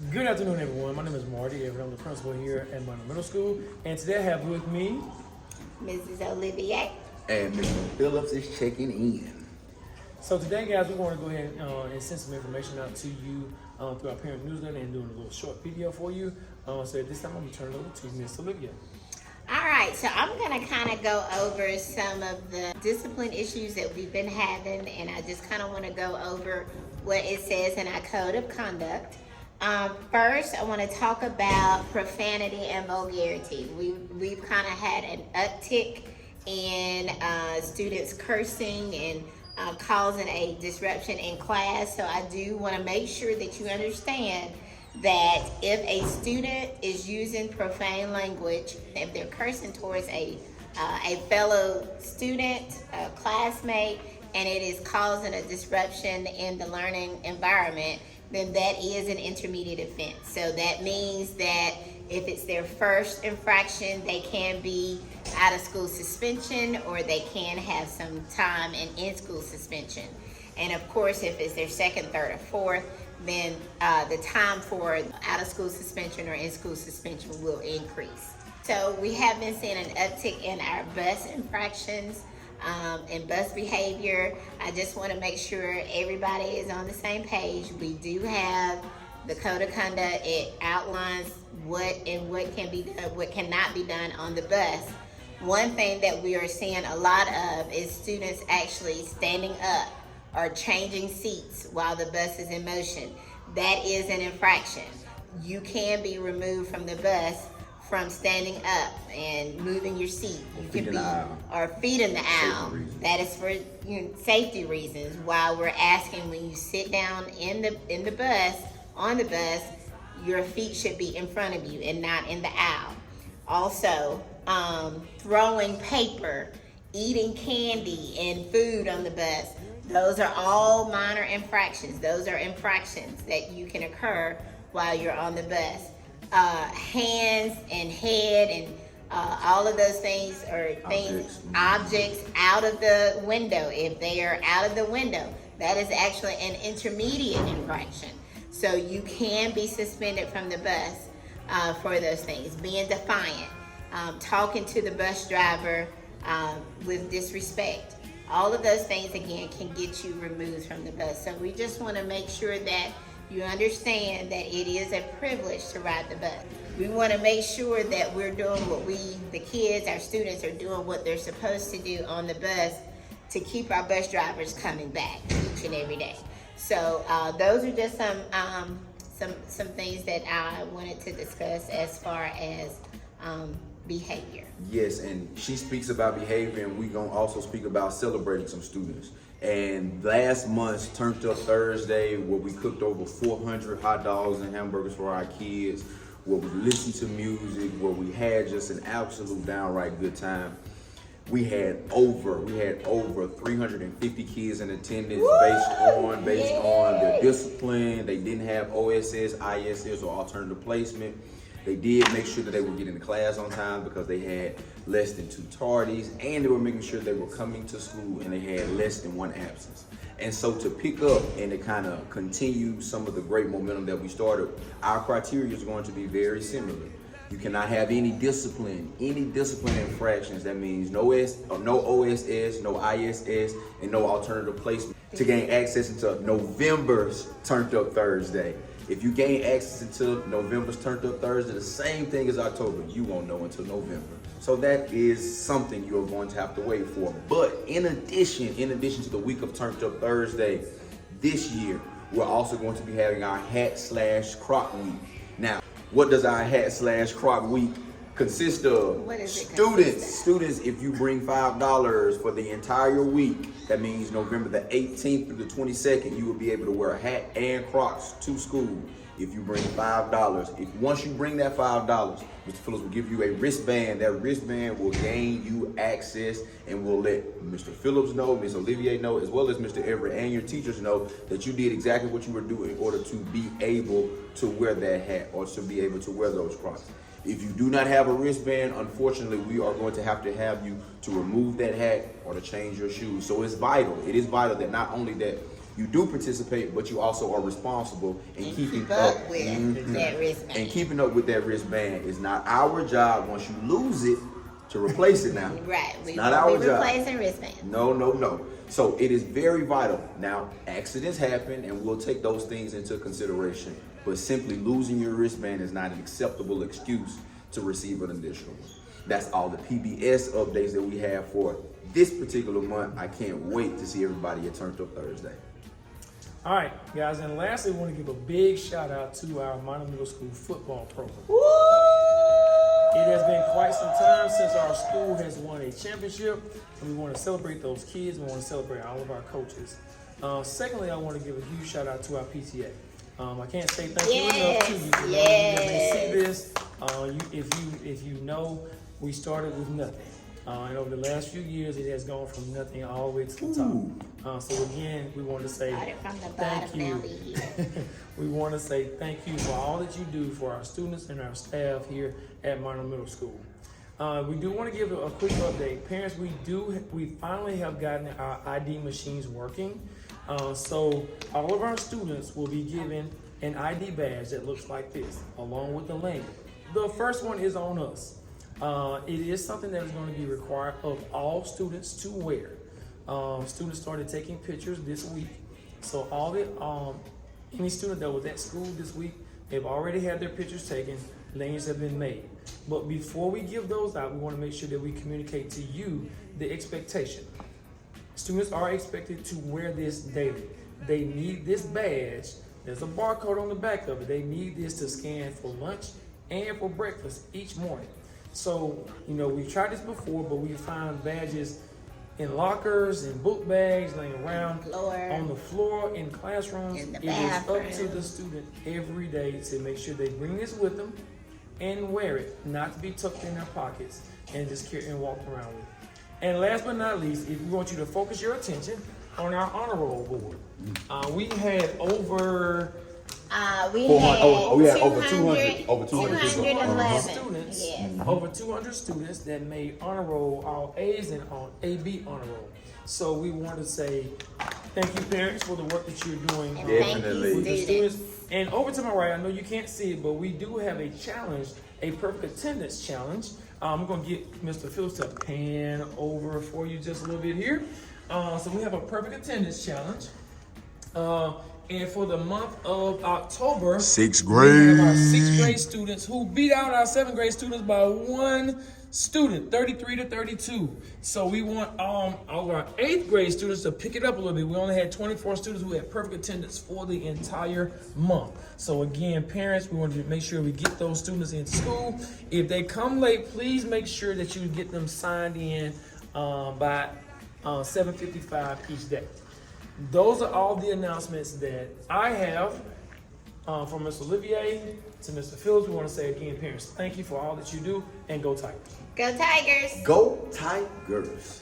Good afternoon, everyone. My name is Marty, and I'm the principal here at Monroe Middle School. And today I have with me. Mrs. Olivier. And Mr. Phillips is checking in. So today, guys, we want to go ahead and send some information out to you through our parent newsletter and doing a little short video for you. So at this time, I'm going to turn it over to Miss Olivia. All right, so I'm going to kind of go over some of the discipline issues that we've been having, and I just kind of want to go over what it says in our code of conduct. First, I want to talk about profanity and vulgarity. We've kind of had an uptick in students cursing and causing a disruption in class. So I do want to make sure that you understand that if a student is using profane language, if they're cursing towards a fellow student, a classmate, and it is causing a disruption in the learning environment, then that is an intermediate offense. So that means that if it's their first infraction, they can be out of school suspension, or they can have some time in school suspension. And of course, if it's their second, third, or fourth, then the time for out of school suspension or in school suspension will increase. So we have been seeing an uptick in our bus infractions and bus behavior. I just want to make sure everybody is on the same page. We do have the code of conduct. It outlines what can be done, what cannot be done on the bus. One thing that we are seeing a lot of is students actually standing up or changing seats while the bus is in motion. That is an infraction. You can be removed from the bus from standing up and moving your seat. You can be, or feet in the aisle. That is for safety reasons. While we're asking, when you sit down in the bus, on the bus, your feet should be in front of you and not in the aisle. Also, throwing paper, eating candy and food on the bus. Those are all minor infractions. Those are infractions that you can occur while you're on the bus. Hands and head and all of those things are objects out of the window. If they are out of the window, that is actually an intermediate infraction. So you can be suspended from the bus for those things. Being defiant, talking to the bus driver with disrespect. All of those things, again, can get you removed from the bus. So we just want to make sure that you understand that it is a privilege to ride the bus. We want to make sure that we're doing what the kids, our students, are doing what they're supposed to do on the bus to keep our bus drivers coming back each and every day. So those are just some things that I wanted to discuss as far as behavior. Yes, and she speaks about behavior, and we're going to also speak about celebrating some students. And last month's Turned Up Thursday, where we cooked over 400 hot dogs and hamburgers for our kids, where we listened to music, where we had just an absolute downright good time. We had over 350 kids in attendance. based on their discipline. They didn't have OSS, ISS, or alternative placement. They did make sure that they were getting to class on time because they had less than 2 tardies, and they were making sure they were coming to school and they had less than 1 absence. And so to pick up and to kind of continue some of the great momentum that we started, our criteria is going to be very similar. You cannot have any discipline infractions. That means no OSS, no ISS, and no alternative placement to gain access into November's Turned Up Thursday. If you gain access into November's Turned Up Thursday, the same thing as October, you won't know until November. So that is something you're going to have to wait for. But in addition to the week of Turned Up Thursday, this year, we're also going to be having our Hat/Croc Week. Now, what does our Hat/Croc Week consist of? What is it? Students, if you bring $5 for the entire week, that means November the 18th through the 22nd, you will be able to wear a hat and Crocs to school if you bring $5. Once you bring that $5, Mr. Phillips will give you a wristband. That wristband will gain you access and will let Mr. Phillips know, Ms. Olivier know, as well as Mr. Everett and your teachers know that you did exactly what you were doing in order to be able to wear that hat or to be able to wear those Crocs. If you do not have a wristband, unfortunately, we are going to have you to remove that hat or to change your shoes. So it's vital. It is vital that not only that You do participate, but you also are responsible in And keeping keep up up. with Mhm. that wristband. And keeping up with that wristband is not our job once you lose it to replace it now. Right. It's We not won't our be job. replacing wristbands. No. So it is very vital. Now, accidents happen and we'll take those things into consideration. But simply losing your wristband is not an acceptable excuse to receive an additional one. That's all the PBS updates that we have for this particular month. I can't wait to see everybody at Turned Up Thursday. All right, guys, and lastly, I want to give a big shout out to our Minor Middle School football program. It has been quite some time since our school has won a championship, and we want to celebrate those kids. We want to celebrate all of our coaches. Secondly, I want to give a huge shout out to our PTA. I can't say thank you enough to you. When they see this, if you know, we started with nothing. And over the last few years, it has gone from nothing all the way to the top. So again, we want to say Started from the thank bottom, you. now we here. We want to say thank you for all that you do for our students and our staff here at Minor Middle School. We do want to give a quick update. Parents, we finally have gotten our ID machines working. So all of our students will be given an ID badge that looks like this, along with the link. The first one is on us. It is something that is going to be required of all students to wear. Students started taking pictures this week. So any student that was at school this week, they've already had their pictures taken, lanes have been made. But before we give those out, we want to make sure that we communicate to you the expectation. Students are expected to wear this daily. They need this badge. There's a barcode on the back of it. They need this to scan for lunch and for breakfast each morning. So, we've tried this before, but we found badges in lockers and book bags laying around on the floor in classrooms. In the It is up to bathroom. the student every day to make sure they bring this with them and wear it, not to be tucked in their pockets and just carry and walk around with. And last but not least, if we want you to focus your attention on our honor roll board, we had over We 400 had we had over 200 people. 211 students, Yes. over 200 students that made honor roll, all A's and all AB honor roll. So we want to say thank you, parents, for the work that you're doing And Definitely. with thank the you, students. students. And over to my right, I know you can't see it, but we do have a challenge, a perfect attendance challenge. I'm going to get Mr. Phillips to pan over for you just a little bit here. So we have a perfect attendance challenge. And for the month of October, Sixth we have our grade. 6th grade students who beat out our 7th grade students by one student, 33 to 32. So we want all of our 8th grade students to pick it up a little bit. We only had 24 students who had perfect attendance for the entire month. So again, parents, we want to make sure we get those students into school. If they come late, please make sure that you get them signed in by 7:55 each day. Those are all the announcements that I have from Mr. Olivier to Mr. Phillips. We want to say again, parents, thank you for all that you do, and go Tigers. Go Tigers! Go Tigers.